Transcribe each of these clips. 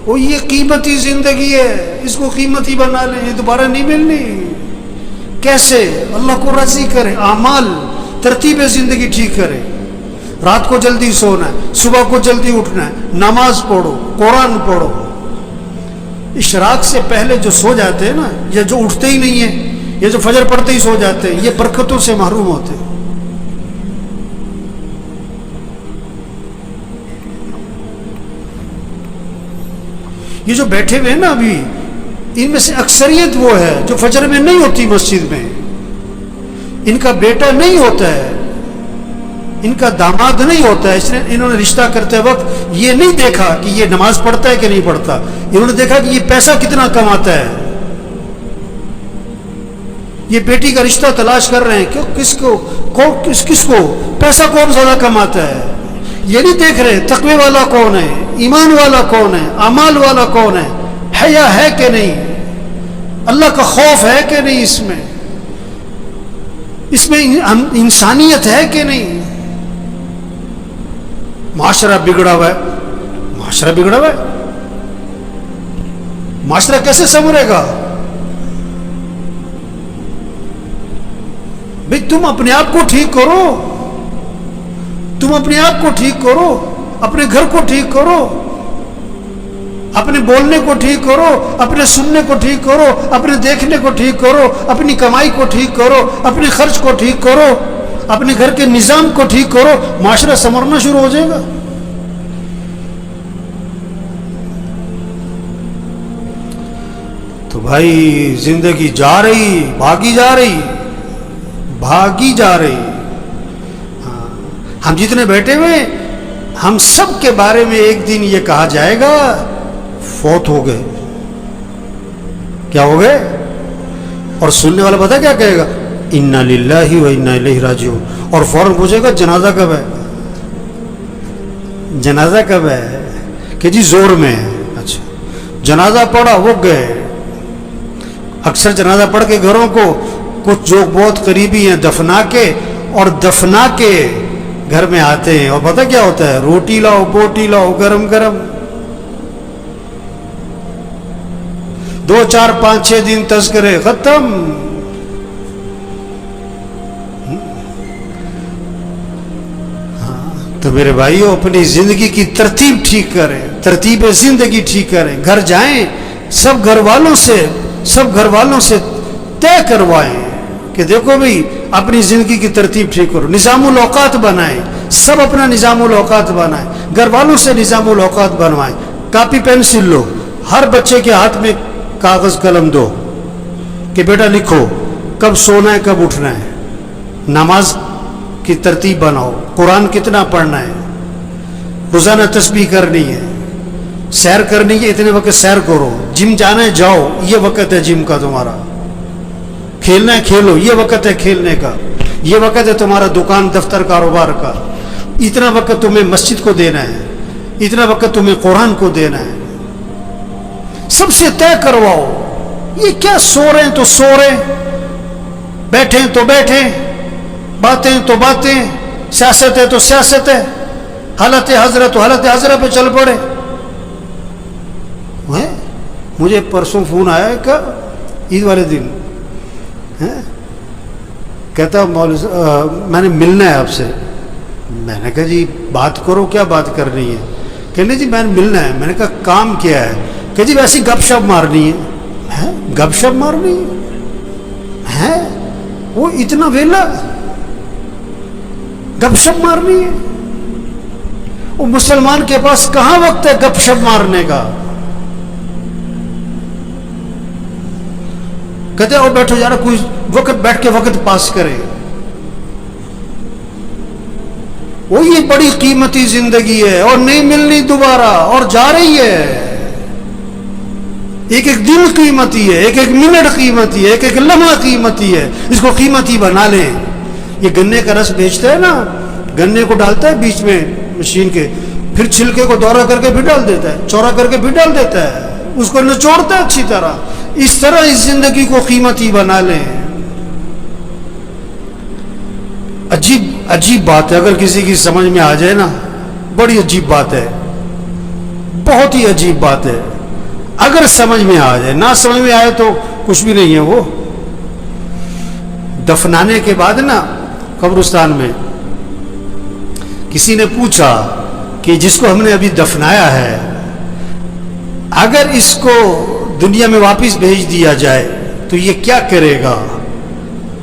وہ یہ قیمتی زندگی ہے، اس کو قیمتی بنا لیں، یہ دوبارہ نہیں ملنی۔ کیسے؟ اللہ کو راضی کرے، اعمال ترتیب زندگی ٹھیک کرے۔ رات کو جلدی سونا ہے، صبح کو جلدی اٹھنا ہے، نماز پڑھو، قرآن پڑھو۔ اشراق سے پہلے جو سو جاتے ہیں نا، یا جو اٹھتے ہی نہیں ہیں، یا جو فجر پڑھتے ہی سو جاتے ہیں، یہ برکتوں سے محروم ہوتے ہیں۔ یہ جو بیٹھے ہوئے ہیں نا ابھی، ان میں سے اکثریت وہ ہے جو فجر میں نہیں ہوتی مسجد میں، ان کا بیٹا نہیں ہوتا ہے، ان کا داماد نہیں ہوتا ہے، اس نے انہوں نے رشتہ کرتے وقت یہ نہیں دیکھا کہ یہ نماز پڑھتا ہے کہ نہیں پڑھتا، انہوں نے دیکھا کہ یہ پیسہ کتنا کماتا ہے۔ یہ بیٹی کا رشتہ تلاش کر رہے ہیں کہ کس کو پیسہ کون زیادہ کماتا ہے، یہ نہیں دیکھ رہے تقوی والا کون ہے، ایمان والا کون ہے، اعمال والا کون ہے، حیا ہے کہ نہیں، اللہ کا خوف ہے کہ نہیں، اس میں انسانیت ہے کہ نہیں۔ معاشرہ بگڑا ہوا ہے، معاشرہ بگڑا ہوا ہے، معاشرہ کیسے سنورے گا؟ بھئی تم اپنے آپ کو ٹھیک کرو، تم اپنے آپ کو ٹھیک کرو، اپنے گھر کو ٹھیک کرو، اپنے بولنے کو ٹھیک کرو، اپنے سننے کو ٹھیک کرو، اپنے دیکھنے کو ٹھیک کرو، اپنی کمائی کو ٹھیک کرو، اپنے خرچ کو ٹھیک کرو، اپنے گھر کے نظام کو ٹھیک کرو، معاشرہ سنورنا شروع ہو جائے گا۔ تو بھائی زندگی جا رہی، بھاگی جا رہی، بھاگی جا رہی۔ ہم جتنے بیٹھے ہوئے، ہم سب کے بارے میں ایک دن یہ کہا جائے گا فوت ہو گئے۔ کیا ہو گئے؟ اور سننے والا پتہ کیا کہے گا؟ انا للہ و انا الیہ راجعون، اور فوراً پوچھے گا جنازہ کب ہے، جنازہ کب ہے؟ کہ جی زور میں ہے۔ اچھا، جنازہ پڑھا، وہ گئے۔ اکثر جنازہ پڑھ کے گھروں کو کچھ جو بہت قریبی ہیں دفنا کے، اور دفنا کے گھر میں آتے ہیں، اور پتہ کیا ہوتا ہے؟ روٹی لاؤ، بوٹی لاؤ، گرم گرم۔ 2 4 5 6 دن تذکرے ختم۔ تو میرے بھائیوں، اپنی زندگی کی ترتیب ٹھیک کریں، ترتیب زندگی ٹھیک کریں۔ گھر جائیں، سب گھر والوں سے طے کروائیں کہ دیکھو بھئی اپنی زندگی کی ترتیب ٹھیک کرو، نظام الاوقات بنائیں، سب اپنا نظام الاوقات بنائیں، گھر والوں سے نظام الاوقات بنوائیں۔ کاپی پینسل لو، ہر بچے کے ہاتھ میں کاغذ قلم دو کہ بیٹا لکھو کب سونا ہے، کب اٹھنا ہے، نماز کی ترتیب بناؤ، قرآن کتنا پڑھنا ہے، روزانہ تسبیح کرنی ہے، سیر کرنی ہے، اتنے وقت سیر کرو، جم جانا ہے جاؤ، یہ وقت ہے جم کا تمہارا، کھیلنا ہے کھیلو، یہ وقت ہے کھیلنے کا، یہ وقت ہے تمہارا دکان دفتر کاروبار کا، اتنا وقت تمہیں مسجد کو دینا ہے، اتنا وقت تمہیں قرآن کو دینا ہے۔ سب سے طے کرواؤ۔ یہ کیا سو رہے ہیں تو سو رہے، بیٹھیں تو بیٹھیں، باتیں تو باتیں، سیاست ہے تو سیاست ہے، حالت حضرت تو حالت حضرت پہ چل پڑے۔ مجھے پرسوں فون آیا کہ عید والے دن کہتا میں نے ملنا ہے آپ سے۔ میں نے کہا جی بات کرو، کیا بات کرنی ہے؟ کہنے جی میں نے ملنا ہے۔ میں نے کہا کام کیا ہے؟ کہ جی ویسی گپ شپ مارنی ہے۔ گپ شپ مارنی ہے؟ وہ اتنا ویلا گپ شپ مارنی ہے؟ وہ مسلمان کے پاس کہاں وقت ہے گپ شپ مارنے کا؟ کہتے ہیں وہ بیٹھو یار، کوئی وقت بیٹھ کے وقت پاس کرے۔ وہ یہ بڑی قیمتی زندگی ہے اور نہیں ملنی دوبارہ، اور جا رہی ہے۔ ایک ایک دن قیمتی ہے، ایک ایک منٹ قیمتی ہے، ایک ایک لمحہ قیمتی ہے۔ اس کو قیمتی بنا لیں۔ یہ گنے کا رس بیچتا ہے نا، گنے کو ڈالتا ہے بیچ میں مشین کے، پھر چھلکے کو دورہ کر کے پھر ڈال دیتا ہے، چورا کر کے پھر ڈال دیتا ہے، اس کو نچوڑتا ہے اچھی طرح۔ اس طرح اس زندگی کو قیمتی بنا لیں۔ عجیب بات ہے، اگر کسی کی سمجھ میں آ جائے نا، بڑی عجیب بات ہے، بہت ہی عجیب بات ہے۔ اگر سمجھ میں آ جائے، نہ سمجھ میں آئے تو کچھ بھی نہیں ہے. وہ دفنانے کے بعد نا قبرستان میں کسی نے پوچھا کہ جس کو ہم نے ابھی دفنایا ہے اگر اس کو دنیا میں واپس بھیج دیا جائے تو یہ کیا کرے گا؟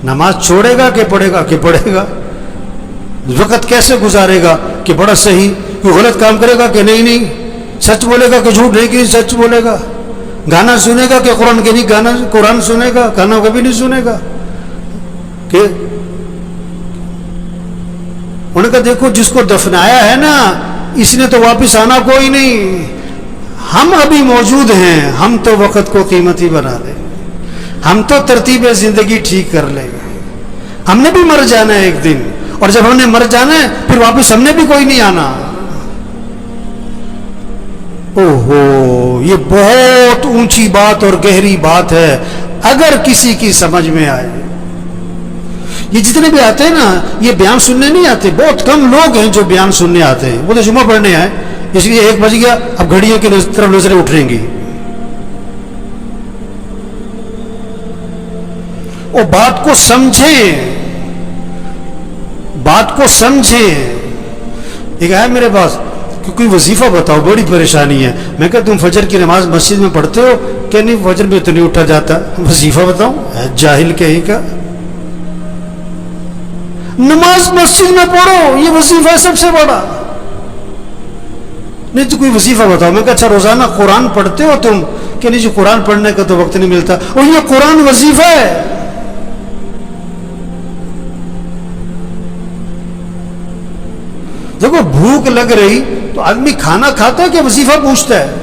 نماز چھوڑے گا کہ پڑھے گا؟ کہ پڑھے گا. وقت کیسے گزارے گا کہ بڑا صحیح؟ کوئی غلط کام کرے گا کہ نہیں سچ بولے گا کہ جھوٹ نہیں کہ سچ بولے گا؟ گانا سنے گا کہ قرآن کے نہیں گانا قرآن سنے گا؟ گانا کبھی نہیں سنے گا. کہ انہوں نے کہا دیکھو جس کو دفنایا ہے نا اس نے تو واپس آنا کوئی نہیں. ہم ابھی موجود ہیں، ہم تو وقت کو قیمتی بنا لیں، ہم تو ترتیب زندگی ٹھیک کر لیں. ہم نے بھی مر جانا ہے ایک دن، اور جب ہم نے مر جانا ہے پھر واپس ہم نے بھی کوئی نہیں آنا. اوہو، یہ بہت اونچی بات اور گہری بات ہے اگر کسی کی سمجھ میں آئے. یہ جتنے بھی آتے ہیں نا یہ بیان سننے نہیں آتے. بہت کم لوگ ہیں جو بیان سننے آتے ہیں. وہ تو جمعہ پڑھنے آئے، اس لیے 1 بج گیا، اب گھڑیوں کی طرف نظریں اٹھیں گی. وہ بات کو سمجھیں، بات کو سمجھیں. ایک آیا میرے پاس کہ کوئی وظیفہ بتاؤ، بڑی پریشانی ہے. میں کہا تم فجر کی نماز مسجد میں پڑھتے ہو؟ کہ نہیں فجر میں تو نہیں اٹھا جاتا. وظیفہ بتاؤں؟ جاہل کہیں کا. نماز مسجد میں پڑھو، یہ وظیفہ ہے سب سے بڑا. نہیں تو کوئی وظیفہ بتاؤ. میں کہا اچھا روزانہ قرآن پڑھتے ہو تم؟ کہ نہیں جی قرآن پڑھنے کا تو وقت نہیں ملتا. اور یہ قرآن وظیفہ ہے. دیکھو بھوک لگ رہی تو آدمی کھانا کھاتا ہے کہ وظیفہ پوچھتا ہے؟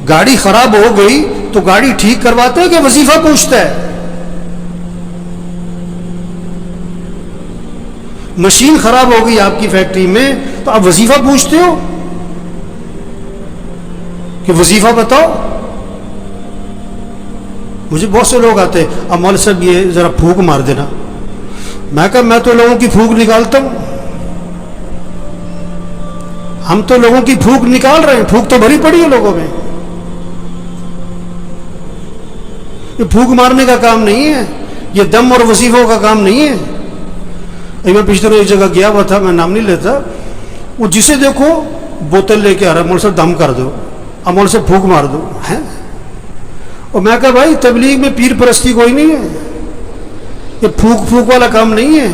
گاڑی خراب ہو گئی تو گاڑی ٹھیک کرواتا ہے کہ وظیفہ پوچھتا ہے؟ مشین خراب ہو گئی آپ کی فیکٹری میں تو آپ وظیفہ پوچھتے ہو کہ وظیفہ بتاؤ؟ مجھے بہت سے لوگ آتے ہیں، اب مولوی صاحب یہ ذرا پھونک مار دینا. میں کہا میں تو لوگوں کی پھونک نکالتا ہوں. ہم تو لوگوں کی پھونک نکال رہے ہیں. پھونک تو بھری پڑی ہے لوگوں میں. یہ پھونک مارنے کا کام نہیں ہے، یہ دم اور وظیفوں کا کام نہیں ہے. میں پچھلے روز ایک جگہ گیا ہوا تھا، میں نام نہیں لیتا. وہ جسے دیکھو بوتل لے کے آ رہا ہے، مولوی صاحب دم کر دو، اب مولوی صاحب پھونک مار دو. اور میں کہا بھائی تبلیغ میں پیر پرستی کوئی نہیں ہے، یہ پھونک والا کام نہیں ہے.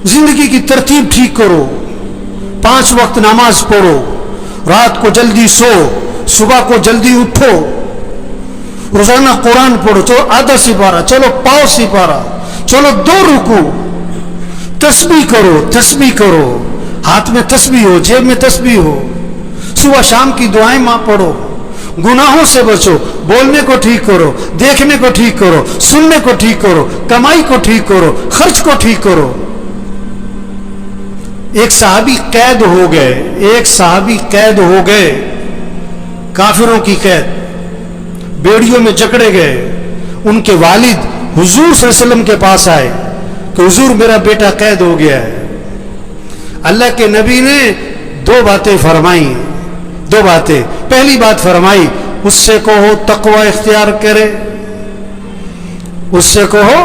زندگی کی ترتیب ٹھیک کرو، 5 وقت نماز پڑھو، رات کو جلدی سو، صبح کو جلدی اٹھو، روزانہ قرآن پڑھو. چلو آدھا سپارہ، چلو پاؤ سپارہ، چلو 2 رکوع. تسبیح کرو، تسبیح کرو، ہاتھ میں تسبیح ہو، جیب میں تسبیح ہو. صبح شام کی دعائیں ماں پڑھو. گناہوں سے بچو، بولنے کو ٹھیک کرو، دیکھنے کو ٹھیک کرو، سننے کو ٹھیک کرو، کمائی کو ٹھیک کرو، خرچ کو ٹھیک کرو. ایک صحابی قید ہو گئے، ایک صحابی قید ہو گئے، کافروں کی قید، بیڑیوں میں جکڑے گئے. ان کے والد حضور صلی اللہ علیہ وسلم کے پاس آئے کہ حضور میرا بیٹا قید ہو گیا ہے. اللہ کے نبی نے 2 باتیں فرمائی، 2 باتیں. پہلی بات فرمائی اس سے کہو تقوی اختیار کرے، اس سے کہو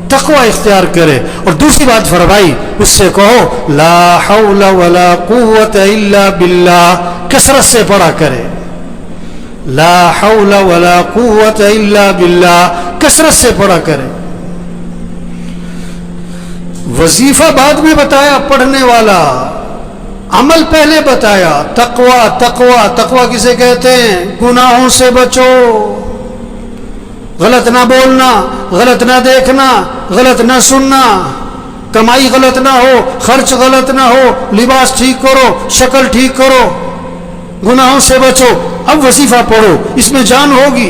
تقوی اختیار کرے. اور دوسری بات فرمائی اس سے کہو لا حول ولا قوت الا باللہ، کثرت سے پڑھا کرے. لا حول ولا قوت الا باللہ، کثرت سے پڑھا کرے. وظیفہ بعد میں بتایا پڑھنے والا، عمل پہلے بتایا. تقوی تقوی تقوی کسے کہتے ہیں؟ گناہوں سے بچو، غلط نہ بولنا، غلط نہ دیکھنا، غلط نہ سننا، کمائی غلط نہ ہو، خرچ غلط نہ ہو، لباس ٹھیک کرو، شکل ٹھیک کرو، گناہوں سے بچو. اب وظیفہ پڑھو، اس میں جان ہوگی.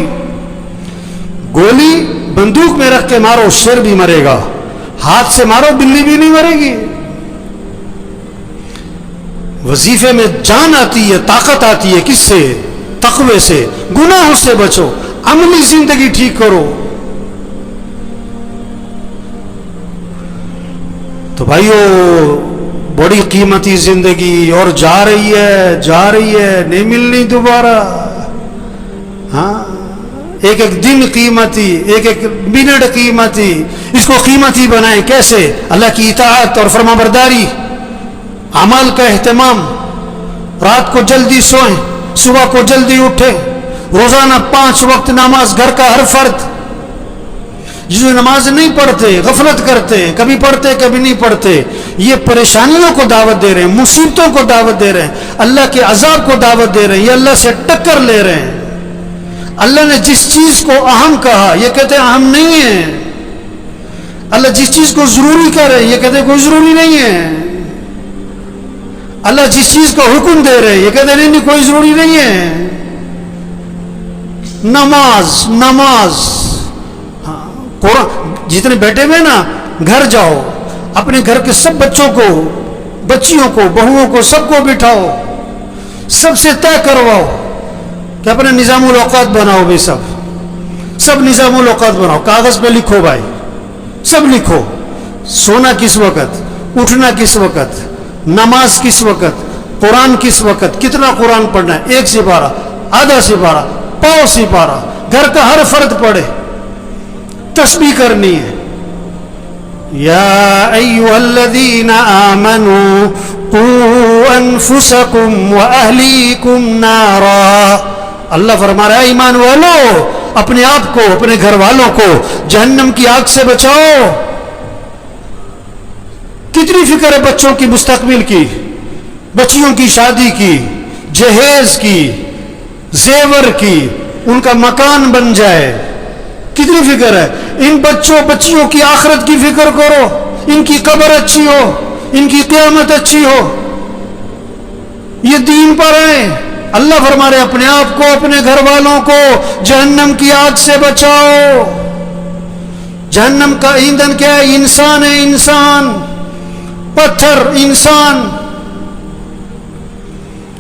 گولی بندوق میں رکھ کے مارو شیر بھی مرے گا، ہاتھ سے مارو بلی بھی نہیں مرے گی. وظیفے میں جان آتی ہے، طاقت آتی ہے. کس سے؟ تقوی سے. گناہوں سے بچو، عملی زندگی ٹھیک کرو. تو بھائیو بڑی قیمتی زندگی اور جا رہی ہے نہیں ملنی دوبارہ. ہاں ایک ایک دن قیمتی، ایک ایک منٹ قیمتی. اس کو قیمتی بنائیں کیسے؟ اللہ کی اطاعت اور فرما برداری، اعمال کا اہتمام. رات کو جلدی سوئیں، صبح کو جلدی اٹھیں. روزانہ 5 وقت نماز، گھر کا ہر فرد. جو نماز نہیں پڑھتے، غفلت کرتے، کبھی پڑھتے کبھی نہیں پڑھتے، یہ پریشانیوں کو دعوت دے رہے ہیں، مصیبتوں کو دعوت دے رہے ہیں، اللہ کے عذاب کو دعوت دے رہے ہیں، یہ اللہ سے ٹکر لے رہے ہیں. اللہ نے جس چیز کو اہم کہا یہ کہتے ہیں اہم نہیں ہے. اللہ جس چیز کو ضروری کہہ رہے ہیں یہ کہتے ہیں کوئی ضروری نہیں ہے. اللہ جس چیز کا حکم دے رہے ہیں یہ کہتے ہیں نہیں کوئی ضروری نہیں ہے. نماز قرآن. جتنے بیٹھے ہوئے نا، گھر جاؤ، اپنے گھر کے سب بچوں کو، بچیوں کو، بہوؤں کو، سب کو بٹھاؤ، سب سے طے کرواؤ کہ اپنے نظام الاوقات بناؤ. بھائی سب نظام الاوقات بناؤ، کاغذ پہ لکھو بھائی، سب لکھو. سونا کس وقت، اٹھنا کس وقت، نماز کس وقت، قرآن کس وقت، کتنا قرآن پڑھنا ہے، 1 سپارہ، آدھا سپارہ، پاؤ سپارہ. گھر کا ہر فرد پڑھے. تسبیح کرنی ہے. یا ایھا الذین آمنوا قوا انفسکم واہلیکم نارا. اللہ فرما رہا ہے ایمان والو، اپنے آپ کو، اپنے گھر والوں کو جہنم کی آگ سے بچاؤ. کتنی فکر ہے بچوں کی مستقبل کی، بچیوں کی شادی کی، جہیز کی، زیور کی، ان کا مکان بن جائے. کتنی فکر ہے. ان بچیوں کی آخرت کی فکر کرو، ان کی قبر اچھی ہو، ان کی قیامت اچھی ہو، یہ دین پر ہیں. اللہ فرما رہے اپنے آپ کو، اپنے گھر والوں کو جہنم کی آگ سے بچاؤ. جہنم کا ایندھن کیا ہے؟ انسان ہے، انسان، پتھر، انسان.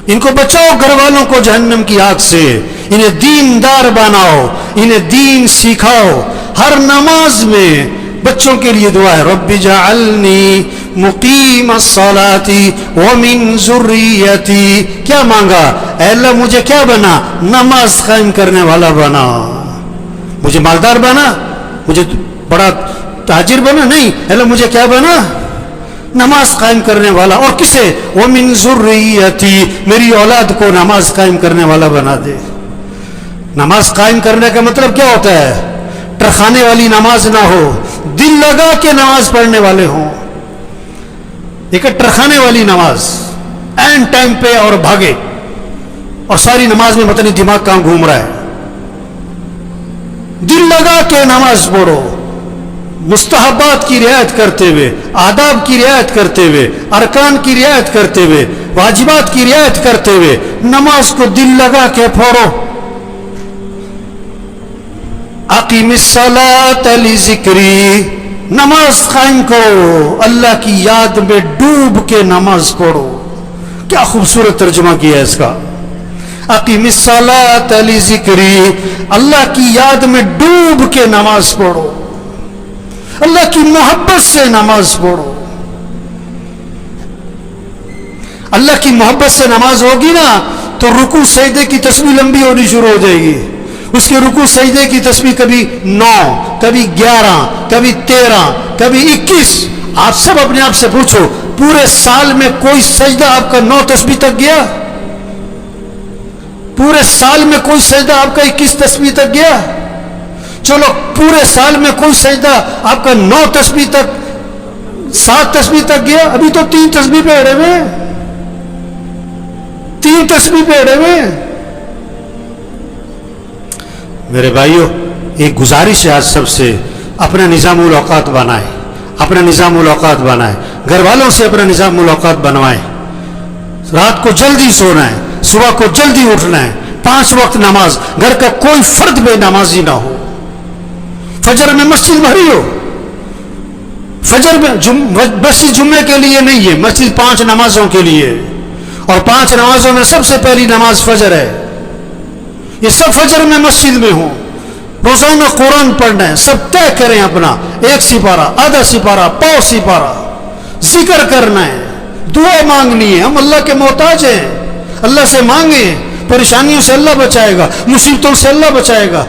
ان کو بچاؤ، گھر والوں کو جہنم کی آگ سے. انہیں دیندار بناؤ، انہیں دین سکھاؤ. ہر نماز میں بچوں کے لیے دعا ہے، رب جعلنی مقیم الصلاۃ ومن ذریتی. کیا مانگا؟ اے اللہ مجھے کیا بنا؟ نماز قائم کرنے والا بنا. مجھے مالدار بنا، مجھے بڑا تاجر بنا نہیں. اللہ مجھے کیا بنا؟ نماز قائم کرنے والا. اور کسے؟ ومن ذریتی، میری اولاد کو نماز قائم کرنے والا بنا دے. نماز قائم کرنے کا مطلب کیا ہوتا ہے؟ ٹرخانے والی نماز نہ ہو، دل لگا کے نماز پڑھنے والے ہوں. ایک ٹرخانے والی نماز، این ٹائم پہ اور بھاگے، اور ساری نماز میں پتہ نہیں دماغ کہاں گھوم رہا ہے. دل لگا کے نماز پڑھو، مستحبات کی رعایت کرتے ہوئے، آداب کی رعایت کرتے ہوئے، ارکان کی رعایت کرتے ہوئے، واجبات کی رعایت کرتے ہوئے نماز کو دل لگا کے پڑھو. اقیم الصلاۃ لذکری، نماز قائم کرو، اللہ کی یاد میں ڈوب کے نماز پڑھو. کیا خوبصورت ترجمہ کیا ہے اس کا. اقیم الصلاۃ لذکری، اللہ کی یاد میں ڈوب کے نماز پڑھو، اللہ کی محبت سے نماز پڑھو. اللہ کی محبت سے نماز ہوگی نا تو رکوع سجدے کی تسبیح لمبی ہونی شروع ہو جائے گی. اس کے رکوع سجدے کی تسبیح کبھی 9، کبھی 11، کبھی 13، کبھی 21. آپ سب اپنے آپ سے پوچھو، پورے سال میں کوئی سجدہ آپ کا 9 تسبیح تک گیا؟ پورے سال میں کوئی سجدہ آپ کا 21 تسبیح تک گیا؟ چلو پورے سال میں کوئی سجدہ آپ کا 9 تسبیح تک، 7 تسبیح تک گیا؟ ابھی تو 3 تسبیح پہ اڑے ہوئے، 3 تسبیح پہ اڑے ہوئے. میرے بھائیوں، ایک گزارش ہے آج سب سے، اپنا نظام الاوقات بنائیں، اپنا نظام الاوقات بنائیں. گھر والوں سے اپنا نظام الاوقات بنوائیں. رات کو جلدی سونا ہے، صبح کو جلدی اٹھنا ہے. 5 وقت نماز، گھر کا کوئی فرد بے نمازی نہ ہو. فجر میں مسجد بھری ہو. فجر میں مسجد جمعے کے لیے نہیں ہے، مسجد 5 نمازوں کے لیے. اور 5 نمازوں میں سب سے پہلی نماز فجر ہے. یہ سب فجر میں مسجد میں ہوں. روزانہ قرآن پڑھنا ہے. سب طے کریں اپنا 1 سپارہ، آدھا سپارہ، پاؤ سپارہ. ذکر کرنا ہے، دعا مانگنی ہے. ہم اللہ کے محتاج ہیں. اللہ سے مانگیں, پریشانیوں سے اللہ بچائے گا, مصیبتوں سے اللہ بچائے گا.